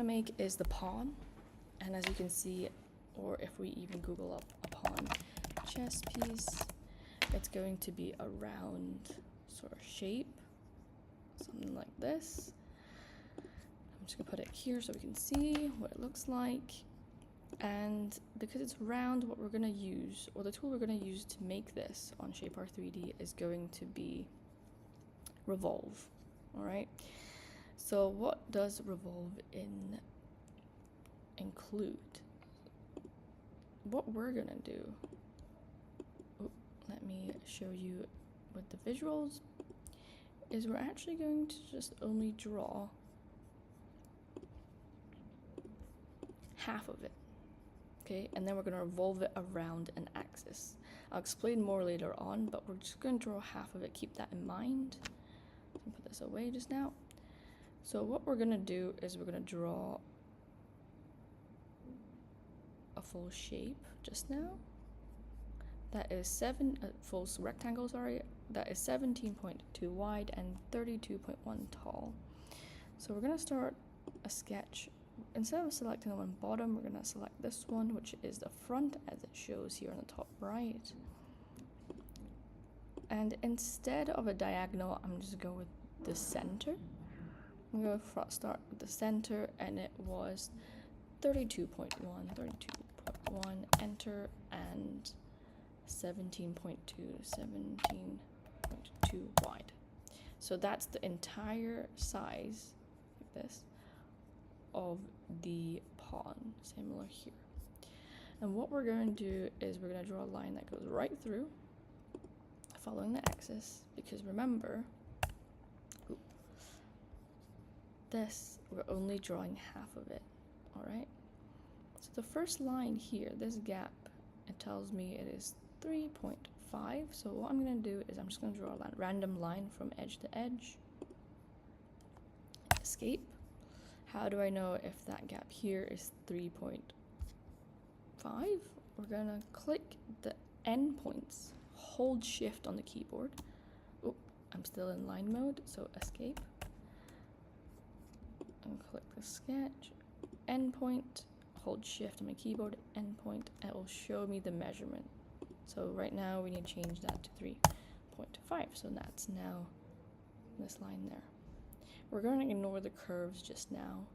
gonna make is the pawn, and as you can see, or if we even Google up a pawn chess piece, it's going to be a round sort of shape, something like this. I'm just gonna put it here so we can see what it looks like. And because it's round, what we're gonna use, or the tool we're gonna use to make this on Shaper 3D is going to be Revolve. All right. So what does Revolve include? What we're gonna do, let me show you with the visuals, is we're actually going to just only draw half of it, okay? And then we're gonna revolve it around an axis. I'll explain more later on, but we're just gonna draw half of it, keep that in mind. I'll put this away just now. So what we're gonna do is we're gonna draw a full shape just now. That is full rectangle, sorry. That is 17.2 wide and 32.1 tall. So we're gonna start a sketch. Instead of selecting the one bottom, we're gonna select this one, which is the front as it shows here on the top right. And instead of a diagonal, I'm just gonna go with the center. I'm gonna start with the center, and it was 32.1, enter, and 17.2 wide. So that's the entire size, like this, of the pawn, similar here. And what we're going to do is we're going to draw a line that goes right through, following the axis, because remember, this, we're only drawing half of it, all right? So the first line here, this gap, it tells me it is 3.5. So what I'm going to do is I'm just going to draw a random line from edge to edge. Escape. How do I know if that gap here is 3.5? We're going to click the endpoints, hold shift on the keyboard. Oh, I'm still in line mode, so escape. And click the sketch, endpoint, hold shift on my keyboard, endpoint, and it will show me the measurement. So right now we need to change that to 3.5. So that's now this line there. We're going to ignore the curves just now,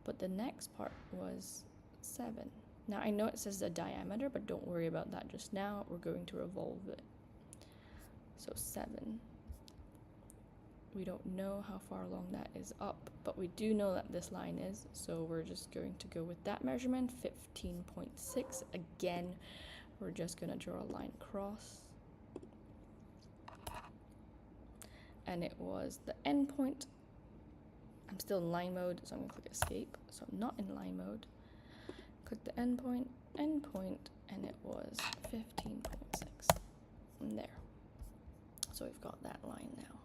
but the next part was 7. Now I know it says the diameter, but don't worry about that just now. We're going to revolve it. So 7. We don't know how far along that is up, but we do know that this line is, so we're just going to go with that measurement, 15.6. Again, we're just going to draw a line across. And it was the endpoint. I'm still in line mode, so I'm going to click escape. So I'm not in line mode. Click the endpoint, and it was 15.6. And there. So we've got that line now.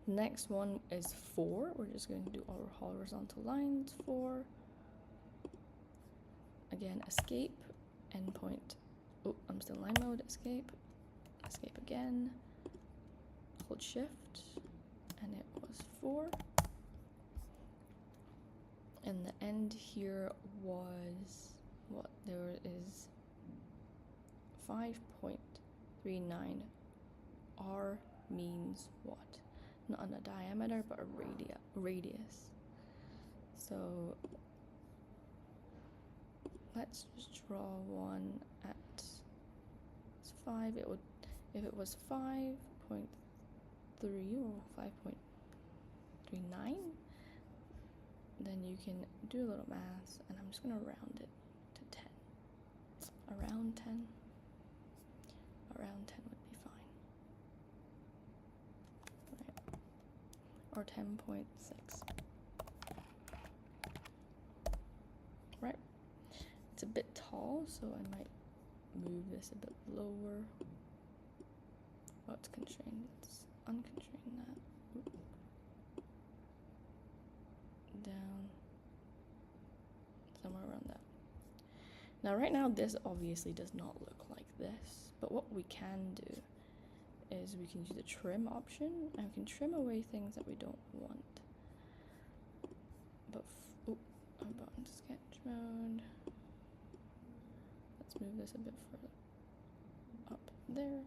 Next one is 4. We're just going to do our horizontal lines. 4. Again, escape, endpoint. Oh, I'm still in line mode. Escape, escape again. Hold shift, and it was 4. And the end here was what? There is 5.39. R means what? Not on a diameter, but a radius. So let's just draw one at 5. It would, if it was 5.3 or 5.39, then you can do a little math, and I'm just gonna round it to 10. Around 10. Around 10 would be fine. Or 10.6. Right. It's a bit tall, so I might move this a bit lower. Oh, it's constrained. Let's unconstrain that. Oop. Down. Somewhere around that. Now, right now, this obviously does not look like this, but what we can do is we can use the trim option, and we can trim away things that we don't want. I'm about into sketch mode. Let's move this a bit further up there.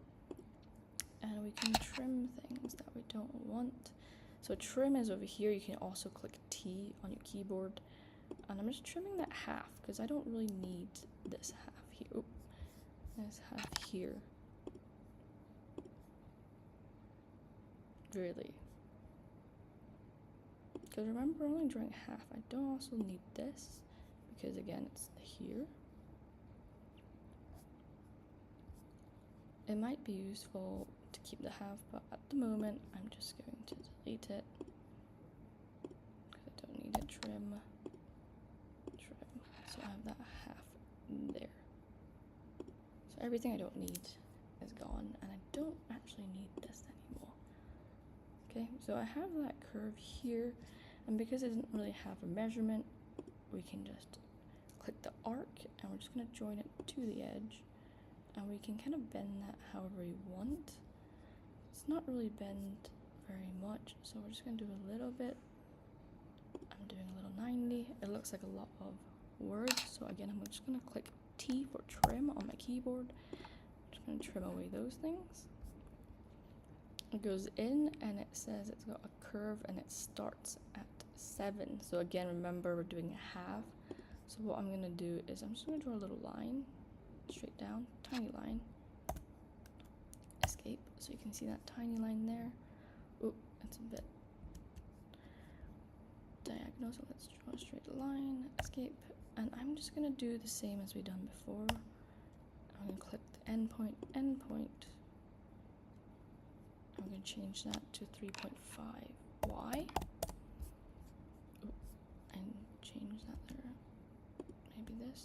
And we can trim things that we don't want. So trim is over here. You can also click T on your keyboard. And I'm just trimming that half because I don't really need this half here. Oop, this half here. Really. Because remember, we're only drawing half. I don't also need this because again, it's here. It might be useful to keep the half, but at the moment, I'm just going to delete it because I don't need it. Trim. So I have that half there. So everything I don't need is gone, and I don't actually need this anymore. Okay, so I have that curve here, and because it doesn't really have a measurement, we can just click the arc, and we're just going to join it to the edge. And we can kind of bend that however we want. It's not really bend very much, so we're just going to do a little bit. I'm doing a little 90. It looks like a lot of words, so again, I'm just going to click T for trim on my keyboard. I'm just going to trim away those things. It goes in, and it says it's got a curve, and it starts at 7. So again, remember, we're doing a half. So what I'm going to do is I'm just going to draw a little line. Straight down, tiny line, escape, so you can see that tiny line there. Oh, it's a bit diagonal, so let's draw a straight line, escape, and I'm just going to do the same as we done before. I'm going to click the endpoint, I'm going to change that to 3.5. Why? Oh, and change that there. Maybe this.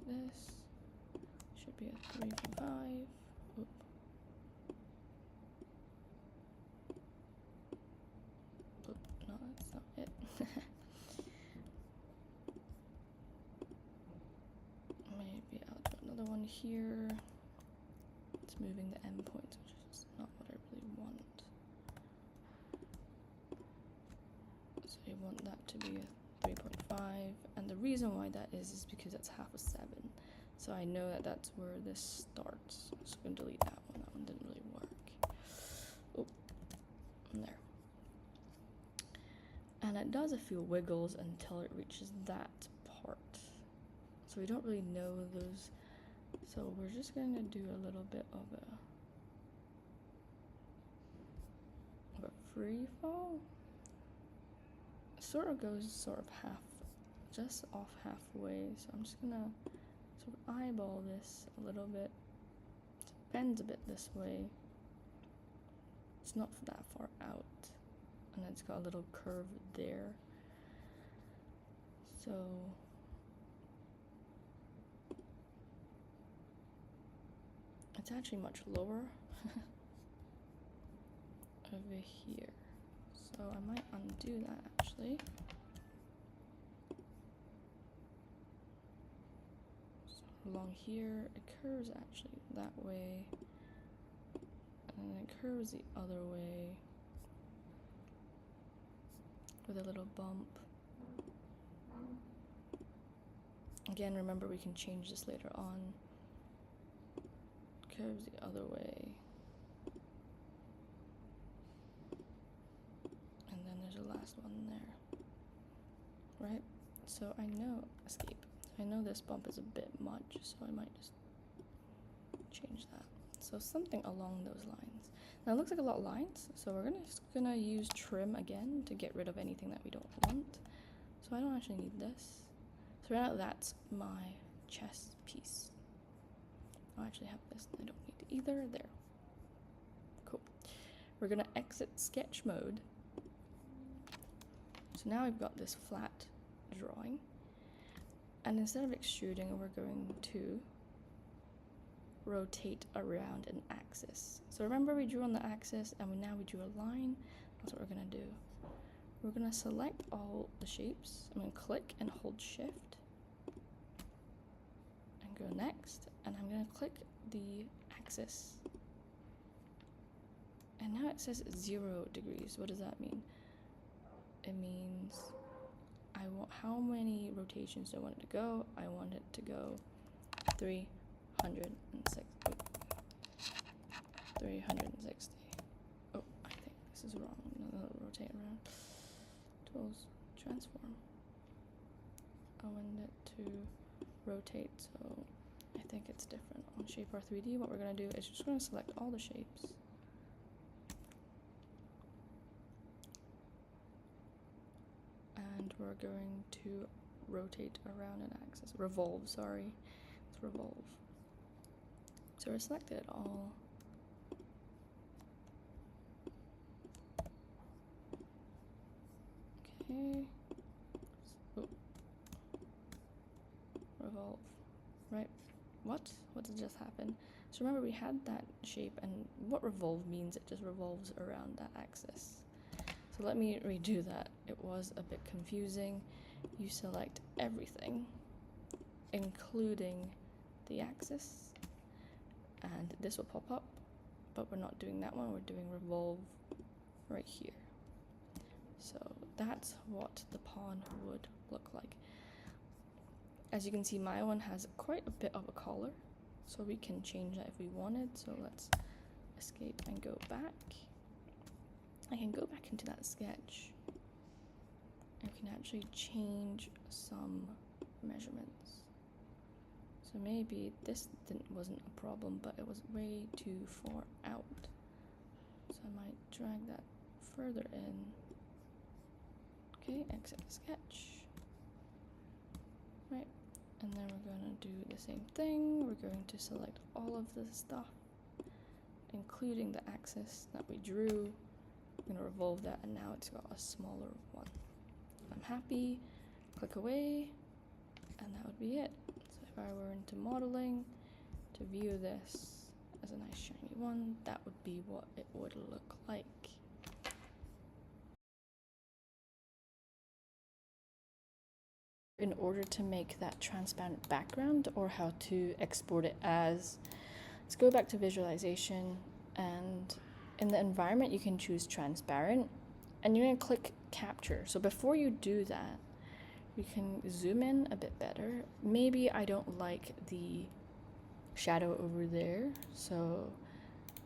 This should be a 3.5. Oop. Oop, no, that's not it. Maybe I'll do another one here. It's moving the endpoints, which is not what I really want. So you want that to be a 3.5, and the reason why that is because it's half a 7, so I know that that's where this starts. So I'm going to delete that one didn't really work. Oh, there. And it does a few wiggles until it reaches that part, so we don't really know those, so we're just going to do a little bit of a free fall. Sort of goes sort of half, just off halfway, so I'm just gonna sort of eyeball this a little bit. It bends a bit this way. It's not that far out, and it's got a little curve there. So it's actually much lower over here. So I might undo that actually. So along here, it curves actually that way, and then it curves the other way with a little bump. Again, remember we can change this later on. Curves the other way. And then there's a last one there. Right? So I know, escape. I know this bump is a bit much, so I might just change that. So something along those lines. Now it looks like a lot of lines, so we're just gonna use trim again to get rid of anything that we don't want. So I don't actually need this. So right now that's my chest piece. I actually have this, I don't need either. There. Cool. We're gonna exit sketch mode. So now we've got this flat drawing, and instead of extruding, we're going to rotate around an axis. So remember we drew on the axis, and now we drew a line. That's what we're gonna do. We're gonna select all the shapes. I'm gonna click and hold shift and go next, and I'm gonna click the axis now it says 0 degrees. What does that mean? It means I want, how many rotations do I want it to go? I want it to go 360. 360. Oh, I think this is wrong. No, rotate around. Tools, transform. I want it to rotate, so I think it's different. On Shape R3D, what we're going to do is just going to select all the shapes. And we're going to rotate around an axis. Revolve, sorry. It's revolve. So we're selected all. Okay. Oh. Revolve. Right. What? What did just happen? So remember we had that shape, and what revolve means, it just revolves around that axis. So let me redo that. It was a bit confusing. You select everything, including the axis, and this will pop up, but we're not doing that one, we're doing revolve right here. So that's what the pawn would look like. As you can see, my one has quite a bit of a collar, so we can change that if we wanted. So let's escape and go back. I can go back into that sketch and we can actually change some measurements. So maybe this wasn't a problem, but it was way too far out. So I might drag that further in. Okay, exit the sketch. Right, and then we're going to do the same thing. We're going to select all of this stuff, including the axis that we drew. I'm going to revolve that, and now it's got a smaller one. I'm happy, click away, and that would be it. So if I were into modeling to view this as a nice shiny one, that would be what it would look like. In order to make that transparent background, or how to export it as, let's go back to visualization, and in the environment you can choose transparent, and you're going to click capture. So before you do that, you can zoom in a bit better. Maybe I don't like the shadow over there, so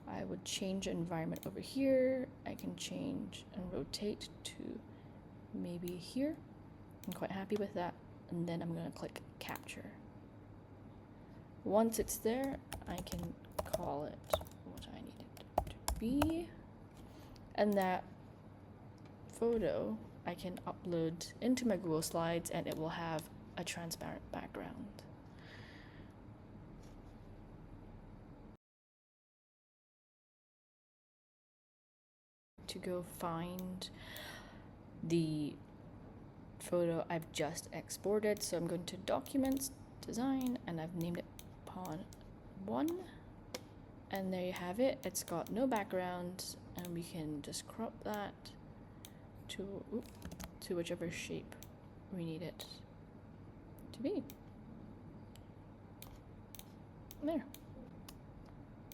I would change environment over here. I can change and rotate to maybe here. I'm quite happy with that, and then I'm going to click capture. Once it's there, I can call it what I need it to be, and that photo I can upload into my Google Slides, and it will have a transparent background. To go find the photo I've just exported, so I'm going to Documents, Design, and I've named it Pawn 1, and there you have it. It's got no background, and we can just crop that to whichever shape we need it to be. There.